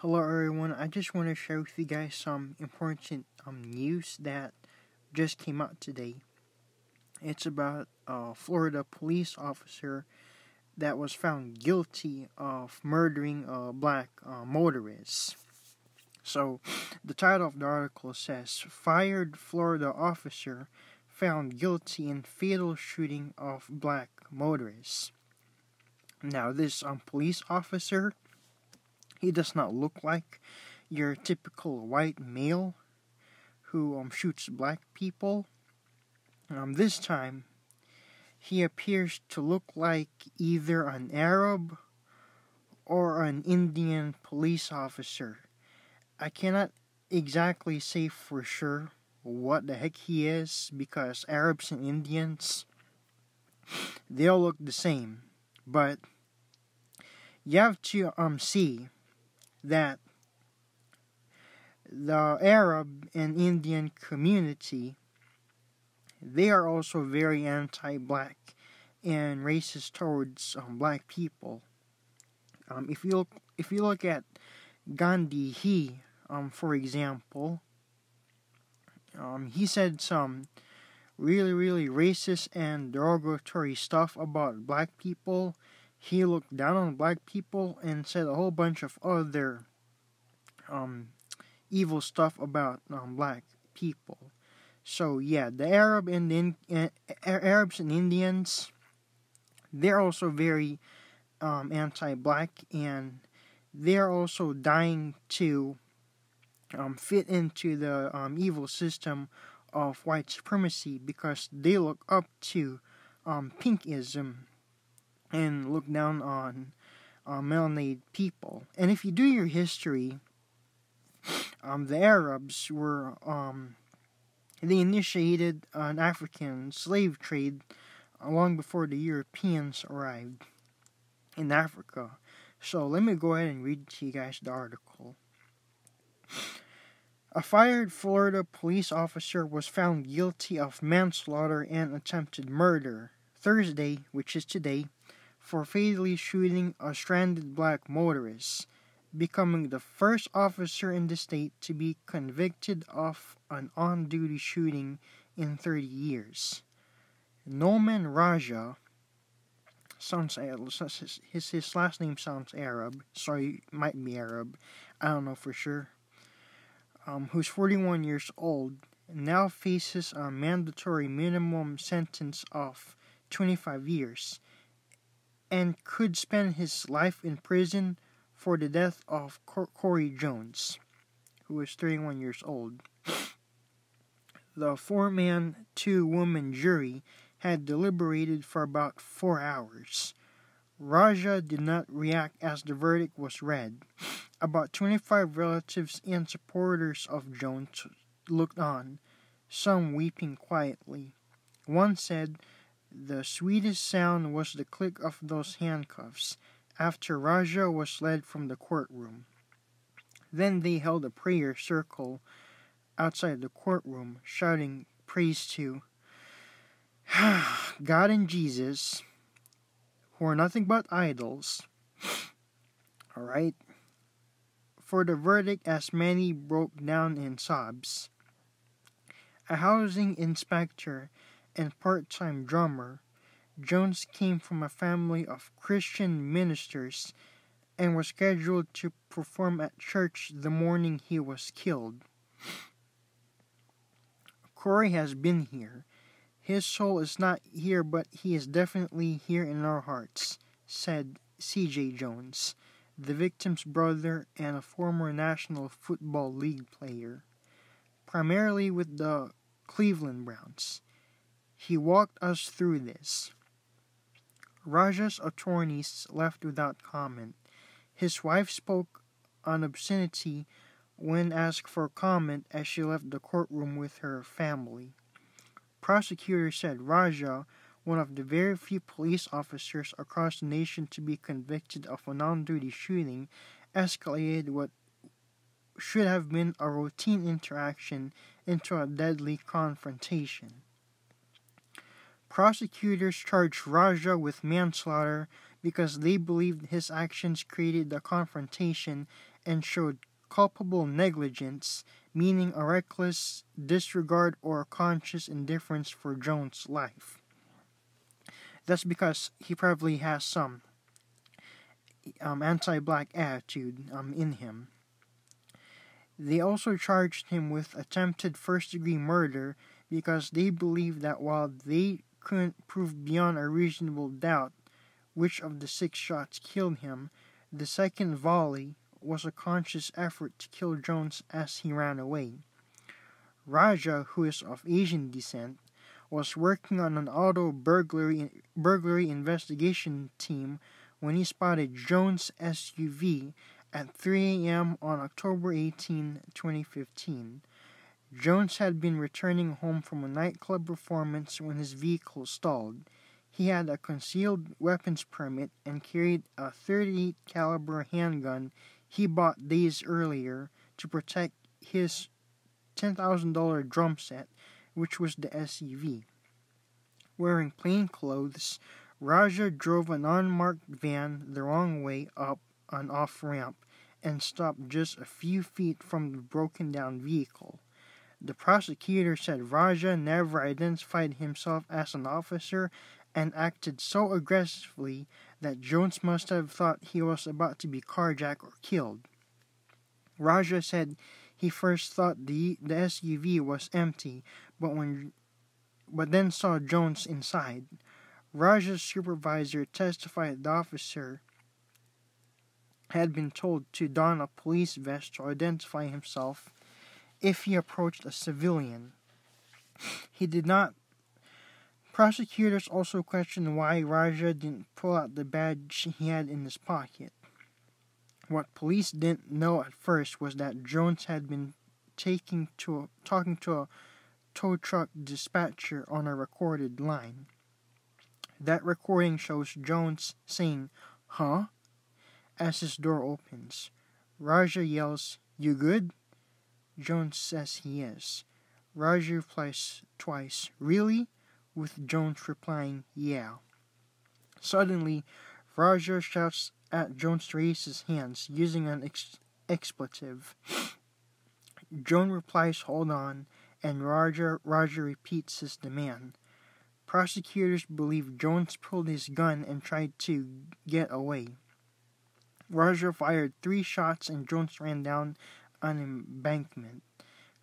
Hello everyone, I just want to share with you guys some important news that just came out today. It's about a Florida police officer that was found guilty of murdering a black motorist. So, the title of the article says, "Fired Florida officer found guilty in fatal shooting of black motorist." Now, this police officer, he does not look like your typical white male who shoots black people. This time, he appears to look like either an Arab or an Indian police officer. I cannot exactly say for sure what the heck he is, because Arabs and Indians, they all look the same. But you have to see that the Arab and Indian community, they are also very anti-black and racist towards black people. If you look at Gandhi, for example, he said some really racist and derogatory stuff about black people. He looked down on black people and said a whole bunch of other evil stuff about black people. So yeah, the Arabs and Indians, they're also very anti-black, and they're also dying to fit into the evil system of white supremacy, because they look up to pinkism and look down on melanated people. And if you do your history, the Arabs were they initiated an African slave trade long before the Europeans arrived in Africa. So let me go ahead and read to you guys the article. A fired Florida police officer was found guilty of manslaughter and attempted murder Thursday, which is today, for fatally shooting a stranded black motorist, becoming the first officer in the state to be convicted of an on-duty shooting in 30 years. Noman Raja, his last name sounds Arab, so he might be Arab, I don't know for sure, who's 41 years old, now faces a mandatory minimum sentence of 25 years and could spend his life in prison for the death of Corey Jones, who is 31 years old. The 4-man, 2-woman jury had deliberated for about 4 hours. Raja did not react as the verdict was read. About 25 relatives and supporters of Jones looked on, some weeping quietly. One said, "The sweetest sound was the click of those handcuffs," after Raja was led from the courtroom. Then they held a prayer circle outside the courtroom, shouting praise to God and Jesus, who are nothing but idols. Alright? For the verdict, as many broke down in sobs. A housing inspector and part-time drummer, Jones came from a family of Christian ministers and was scheduled to perform at church the morning he was killed. "Corey has been here. His soul is not here, but he is definitely here in our hearts," said C.J. Jones, the victim's brother and a former National Football League player, primarily with the Cleveland Browns. "He walked us through this." Raja's attorneys left without comment. His wife spoke on obscenity when asked for comment as she left the courtroom with her family. Prosecutors said Raja, one of the very few police officers across the nation to be convicted of a non-duty shooting, escalated what should have been a routine interaction into a deadly confrontation. Prosecutors charged Raja with manslaughter because they believed his actions created the confrontation and showed culpable negligence, meaning a reckless disregard or conscious indifference for Jones' life. That's because he probably has some anti-black attitude in him. They also charged him with attempted first-degree murder because they believed that while they couldn't prove beyond a reasonable doubt which of the 6 shots killed him, the second volley was a conscious effort to kill Jones as he ran away. Raja, who is of Asian descent, was working on an auto burglary investigation team when he spotted Jones' SUV at 3 a.m. on October 18, 2015. Jones had been returning home from a nightclub performance when his vehicle stalled. He had a concealed weapons permit and carried a .38 caliber handgun he bought days earlier to protect his $10,000 drum set, which was the SUV. Wearing plain clothes, Raja drove an unmarked van the wrong way up an off-ramp and stopped just a few feet from the broken-down vehicle. The prosecutor said Raja never identified himself as an officer and acted so aggressively that Jones must have thought he was about to be carjacked or killed. Raja said he first thought the SUV was empty, but then saw Jones inside. Raja's supervisor testified the officer had been told to don a police vest to identify himself if he approached a civilian. He did not. Prosecutors also questioned why Raja didn't pull out the badge he had in his pocket. What police didn't know at first was that Jones had been talking to a tow truck dispatcher on a recorded line. That recording shows Jones saying, "Huh?" as his door opens. Raja yells, "You good?" Jones says he is. Raja replies twice, "Really?" with Jones replying, "Yeah." Suddenly, Raja shouts at Jones to raise his hands using an expletive. Jones replies, "Hold on," and Raja repeats his demand. Prosecutors believe Jones pulled his gun and tried to get away. Raja fired 3 shots and Jones ran down an embankment.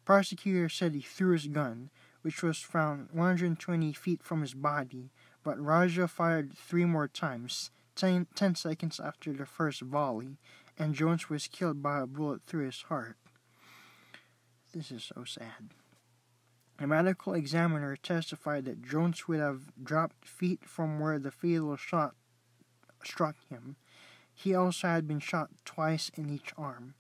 Prosecutors said he threw his gun, which was found 120 feet from his body, but Raja fired 3 more times, 10 seconds after the first volley, and Jones was killed by a bullet through his heart. This is so sad. A medical examiner testified that Jones would have dropped feet from where the fatal shot struck him. He also had been shot twice in each arm.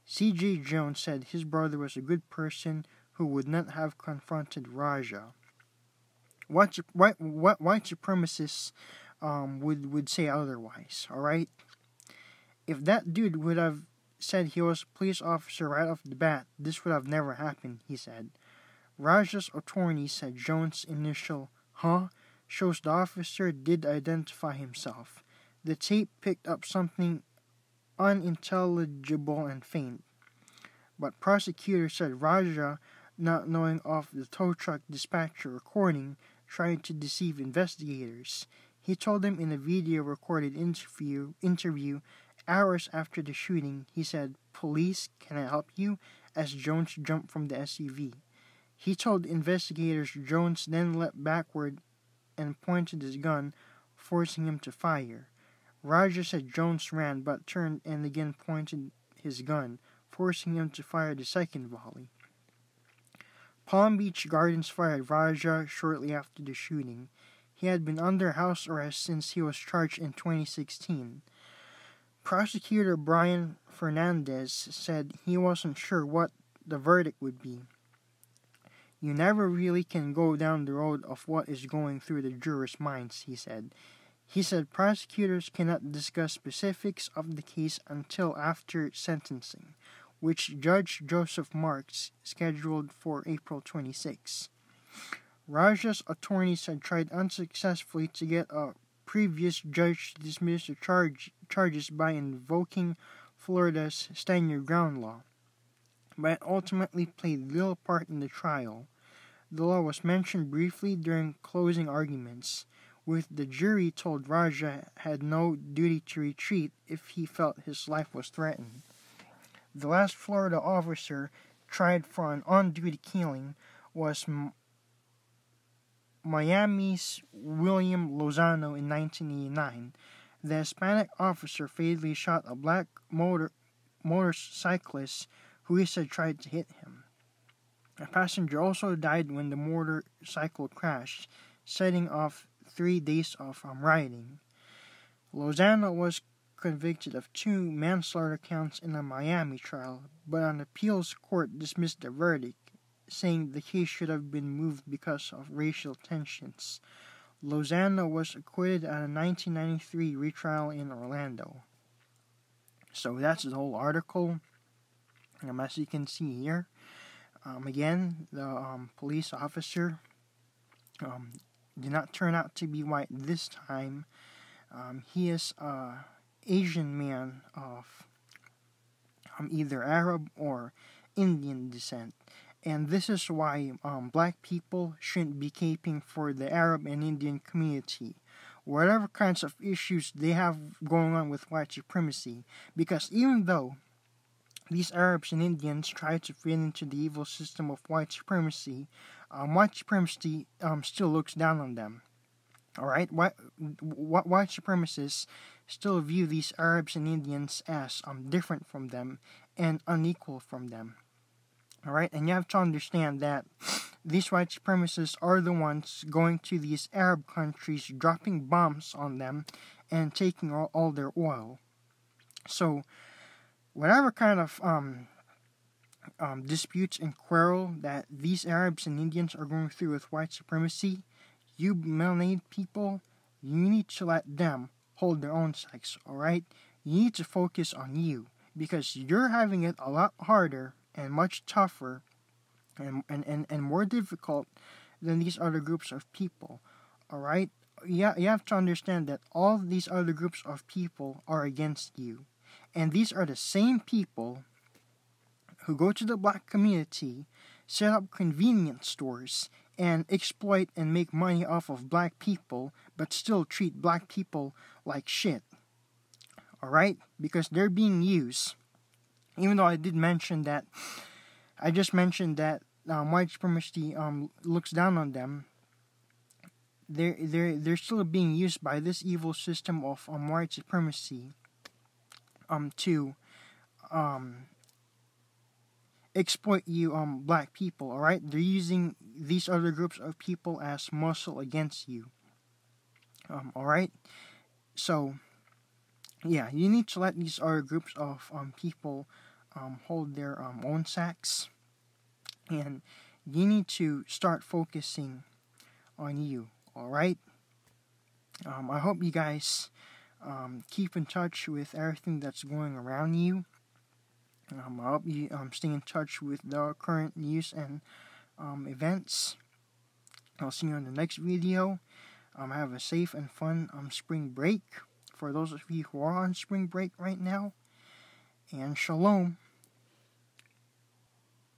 C.J. Jones said his brother was a good person who would not have confronted Raja. White supremacists would say otherwise, alright? If that dude would have said he was a police officer right off the bat, this would have never happened, he said. Raja's attorney said Jones' initial, "Huh?" shows the officer did identify himself. The tape picked up something unintelligible and faint. But prosecutors said Raja, not knowing of the tow truck dispatcher recording, tried to deceive investigators. He told them in a video-recorded interview hours after the shooting, he said, "Police, can I help you?" as Jones jumped from the SUV. He told investigators Jones then leapt backward and pointed his gun, forcing him to fire. Raja said Jones ran but turned and again pointed his gun, forcing him to fire the second volley. Palm Beach Gardens fired Raja shortly after the shooting. He had been under house arrest since he was charged in 2016. Prosecutor Brian Fernandez said he wasn't sure what the verdict would be. "You never really can go down the road of what is going through the jurors' minds," he said. He said prosecutors cannot discuss specifics of the case until after sentencing, which Judge Joseph Marks scheduled for April 26. Raja's attorneys had tried unsuccessfully to get a previous judge to dismiss the charges by invoking Florida's Stand Your Ground law, but it ultimately played little part in the trial. The law was mentioned briefly during closing arguments, with the jury told Raja had no duty to retreat if he felt his life was threatened. The last Florida officer tried for an on-duty killing was Miami's William Lozano in 1989. The Hispanic officer fatally shot a black motorcyclist who he said tried to hit him. A passenger also died when the motorcycle crashed, setting off 3 days of rioting. Lozano was convicted of 2 manslaughter counts in a Miami trial, but an appeals court dismissed the verdict, saying the case should have been moved because of racial tensions. Lozano was acquitted at a 1993 retrial in Orlando. So that's the whole article. As you can see here, again, the police officer did not turn out to be white this time. He is an Asian man of either Arab or Indian descent. And this is why black people shouldn't be caping for the Arab and Indian community, whatever kinds of issues they have going on with white supremacy. Because even though these Arabs and Indians try to fit into the evil system of white supremacy still looks down on them. Alright? White supremacists still view these Arabs and Indians as different from them and unequal from them. Alright? And you have to understand that these white supremacists are the ones going to these Arab countries, dropping bombs on them and taking all their oil. So, whatever kind of disputes and quarrel that these Arabs and Indians are going through with white supremacy, you melanated people, you need to let them hold their own sex, alright? You need to focus on you, because you're having it a lot harder and much tougher and more difficult than these other groups of people, alright? You have to understand that all these other groups of people are against you. And these are the same people who go to the black community, set up convenience stores, and exploit and make money off of black people, but still treat black people like shit. Alright? Because they're being used. Even though I just mentioned that white supremacy looks down on them, they're still being used by this evil system of white supremacy to exploit you black people, alright? They're using these other groups of people as muscle against you. Alright? So yeah, you need to let these other groups of people hold their own sacks, and you need to start focusing on you, alright? I hope you guys keep in touch with everything that's going around you. I hope you stay in touch with the current news and events. I'll see you in the next video. Have a safe and fun spring break for those of you who are on spring break right now. And shalom.